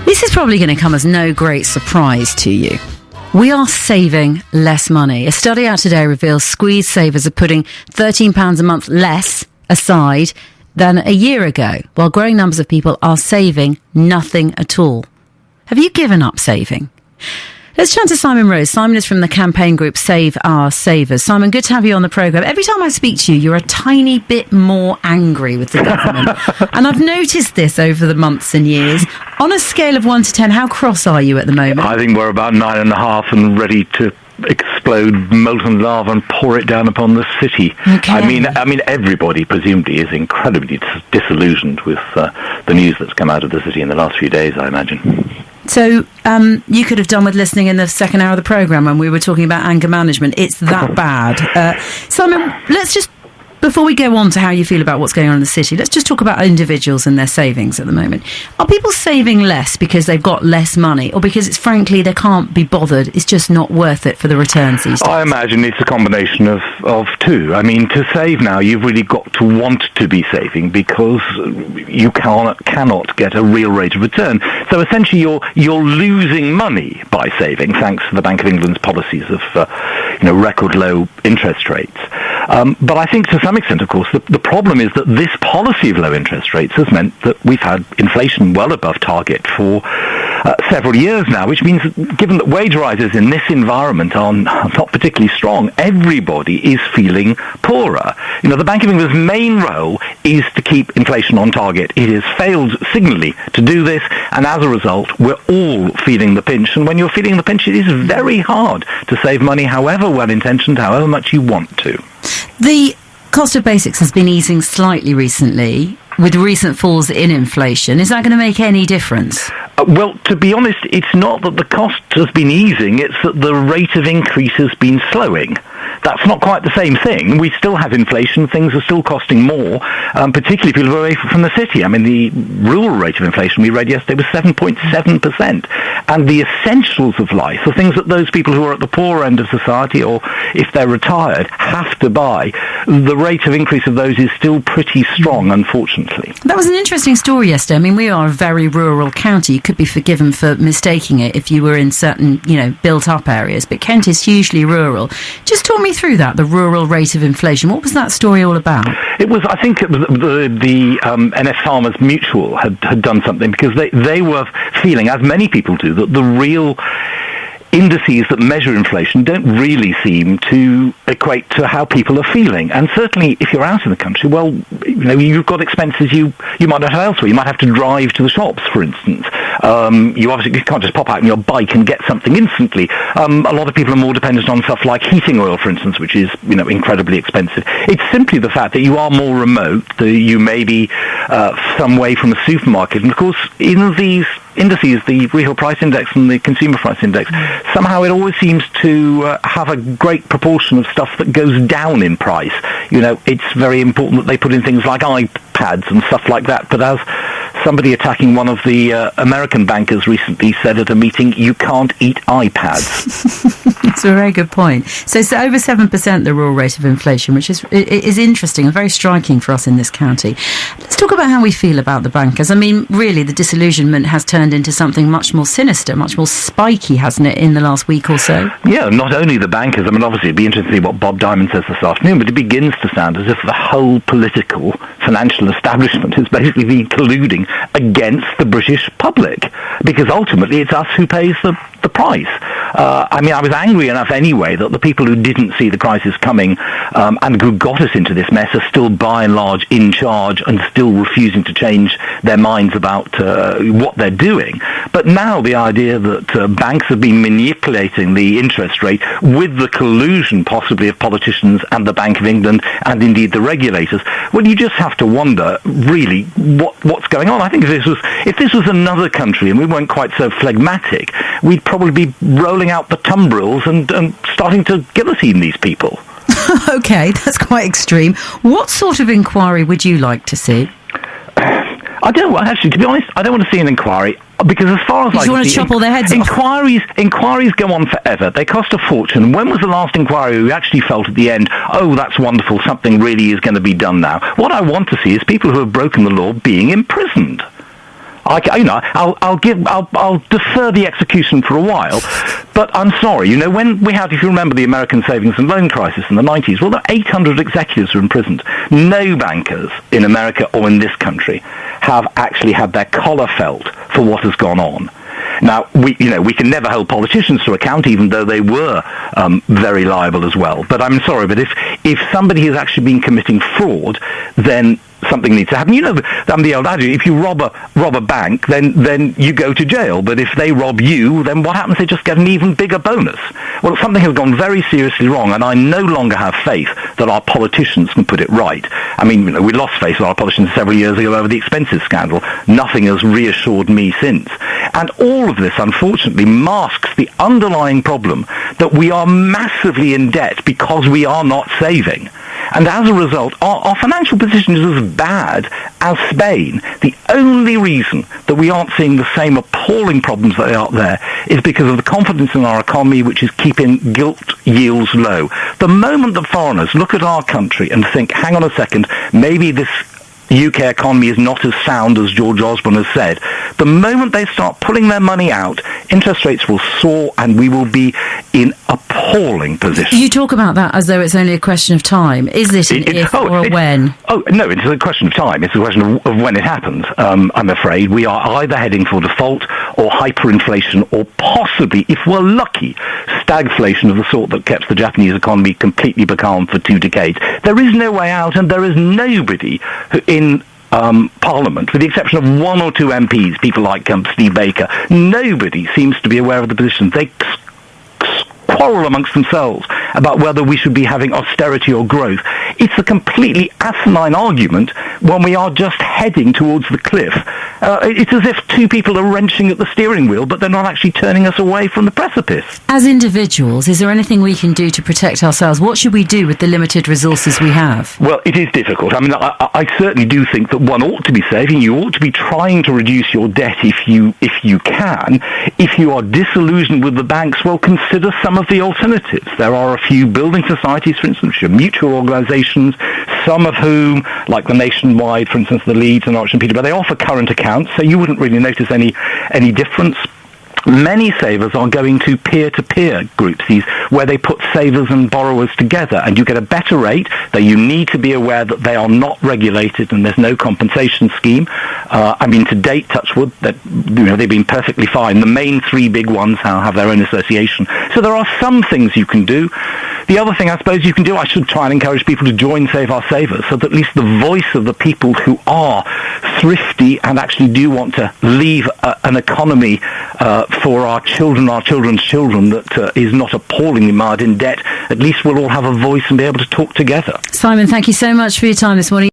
This is probably going to come as no great surprise to you. We are saving less money. A study out today reveals squeeze savers are putting £13 a month less aside than a year ago, while growing numbers of people are saving nothing at all. Have you given up saving? Let's turn to Simon Rose. Simon is from the campaign group Save Our Savers. Simon, good to have you on the programme. Every time I speak to you, you're a tiny bit more angry with the government. And I've noticed this over the months and years. On a scale of 1 to 10, how cross are you at the moment? I think we're about 9.5 and ready to explode molten lava and pour it down upon the city. Okay. I mean, everybody presumably is incredibly disillusioned with the news that's come out of the city in the last few days, I imagine. So you could have done with listening in the second hour of the programme when we were talking about anger management. It's that bad. Simon, let's just, before we go on to how you feel about what's going on in the city, let's just talk about individuals and their savings at the moment. Are people saving less because they've got less money, or because it's frankly they can't be bothered, it's just not worth it for the returns these days? I imagine it's a combination of two. I mean, to save now, you've really got to want to be saving because you cannot get a real rate of return. So essentially you're losing money by saving, thanks to the Bank of England's policies of record low interest rates. But I think to some extent, of course, the problem is that this policy of low interest rates has meant that we've had inflation well above target for several years now, which means that given that wage rises in this environment are not particularly strong, everybody is feeling poorer. The Bank of England's main role is to keep inflation on target. It has failed signally to do this, and as a result, we're all feeling the pinch. And when you're feeling the pinch, it is very hard to save money, however well-intentioned, however much you want to. The cost of basics has been easing slightly recently, with recent falls in inflation. Is that going to make any difference? Well, to be honest, it's not that the cost has been easing, it's that the rate of increase has been slowing. That's not quite the same thing. We still have inflation. Things are still costing more, particularly if you live away from the city. I mean, the rural rate of inflation we read yesterday was 7.7%. And the essentials of life, the things that those people who are at the poor end of society, or if they're retired, have to buy, the rate of increase of those is still pretty strong, unfortunately. That was an interesting story yesterday. I mean, we are a very rural county. You could be forgiven for mistaking it if you were in certain, built-up areas. But Kent is hugely rural. Just talk me through that, the rural rate of inflation. What was that story all about? I think it was the NS Farmers Mutual had done something, because they were feeling, as many people do, that the real indices that measure inflation don't really seem to equate to how people are feeling. And certainly if you're out in the country, well, you've got expenses you might not have elsewhere. You might have to drive to the shops, for instance. You obviously can't just pop out on your bike and get something instantly. A lot of people are more dependent on stuff like heating oil, for instance, which is incredibly expensive. It's simply the fact that you are more remote, that you may be some way from a supermarket. And of course, in these indices, the retail price index and the consumer price index, somehow it always seems to have a great proportion of stuff that goes down in price. It's very important that they put in things like iPads and stuff like that. But as somebody attacking one of the American bankers recently said at a meeting, you can't eat iPads. That's a very good point. So it's over 7%, the rural rate of inflation, which is interesting and very striking for us in this county. Let's talk about how we feel about the bankers. I mean, really, the disillusionment has turned into something much more sinister, much more spiky, hasn't it, in the last week or so? Yeah, not only the bankers. I mean, obviously, it'd be interesting to see what Bob Diamond says this afternoon, but it begins to sound as if the whole political, financial establishment has basically been colluding against the British public, because ultimately it's us who pays the price. I was angry enough anyway that the people who didn't see the crisis coming and who got us into this mess are still by and large in charge and still refusing to change their minds about what they're doing. But now the idea that banks have been manipulating the interest rate with the collusion possibly of politicians and the Bank of England and indeed the regulators, well, you just have to wonder really what's going on. I think if this was another country and we weren't quite so phlegmatic, we'd probably be rolling out the tumbrils and starting to guillotine these people. Okay, that's quite extreme. What sort of inquiry would you like to see? To be honest, I don't want to see an inquiry, because as far as I want to chop all their heads off? Inquiries go on forever. They cost a fortune. When was the last inquiry we actually felt at the end, oh, that's wonderful, something really is going to be done now? What I want to see is people who have broken the law being imprisoned. I'll defer the execution for a while, but I'm sorry. When we had, if you remember, the American savings and loan crisis in the 90s, well, there are 800 executives who are imprisoned. No bankers in America or in this country have actually had their collar felt for what has gone on. Now, we can never hold politicians to account, even though they were very liable as well. But I'm sorry, but if somebody has actually been committing fraud, then something needs to happen. The old adage, if you rob a bank, then you go to jail. But if they rob you, then what happens? They just get an even bigger bonus. Well, something has gone very seriously wrong, and I no longer have faith that our politicians can put it right. I mean, we lost faith in our politicians several years ago over the expenses scandal. Nothing has reassured me since. And all of this, unfortunately, masks the underlying problem that we are massively in debt because we are not saving. And as a result, our financial position is as bad as Spain. The only reason that we aren't seeing the same appalling problems that are out there is because of the confidence in our economy, which is keeping gilt yields low. The moment that foreigners look at our country and think, hang on a second, maybe this UK economy is not as sound as George Osborne has said, the moment they start pulling their money out, interest rates will soar and we will be in appalling position. You talk about that as though it's only a question of time. Is it an if or a when? Oh, no, it's a question of time. It's a question of when it happens. I'm afraid we are either heading for default or hyperinflation or possibly, if we're lucky, stagflation of the sort that kept the Japanese economy completely becalmed for 2 decades. There is no way out, and there is nobody in Parliament, with the exception of 1 or 2 MPs, people like Steve Baker, nobody seems to be aware of the position. They quarrel amongst themselves about whether we should be having austerity or growth. It's a completely asinine argument when we are just heading towards the cliff. It's as if 2 people are wrenching at the steering wheel, but they're not actually turning us away from the precipice. As individuals, is there anything we can do to protect ourselves? What should we do with the limited resources we have? Well, it is difficult. I mean, I certainly do think that one ought to be saving. You ought to be trying to reduce your debt if you can. If you are disillusioned with the banks, well, consider some of the alternatives. There are a few building societies, for instance, which are mutual organisations, some of whom, like the Nationwide, for instance, the Leeds and Arch and Peterborough, they offer current accounts, so you wouldn't really notice any difference. Many savers are going to peer-to-peer groups, where they put savers and borrowers together, and you get a better rate. Though you need to be aware that they are not regulated and there's no compensation scheme. To date, touch wood, that they've been perfectly fine. The main 3 big ones have their own association. So there are some things you can do. The other thing I suppose you can do, I should try and encourage people to join Save Our Savers, so that at least the voice of the people who are thrifty and actually do want to leave an economy for our children, our children's children, that is not appallingly mired in debt, at least we'll all have a voice and be able to talk together. Simon, thank you so much for your time this morning.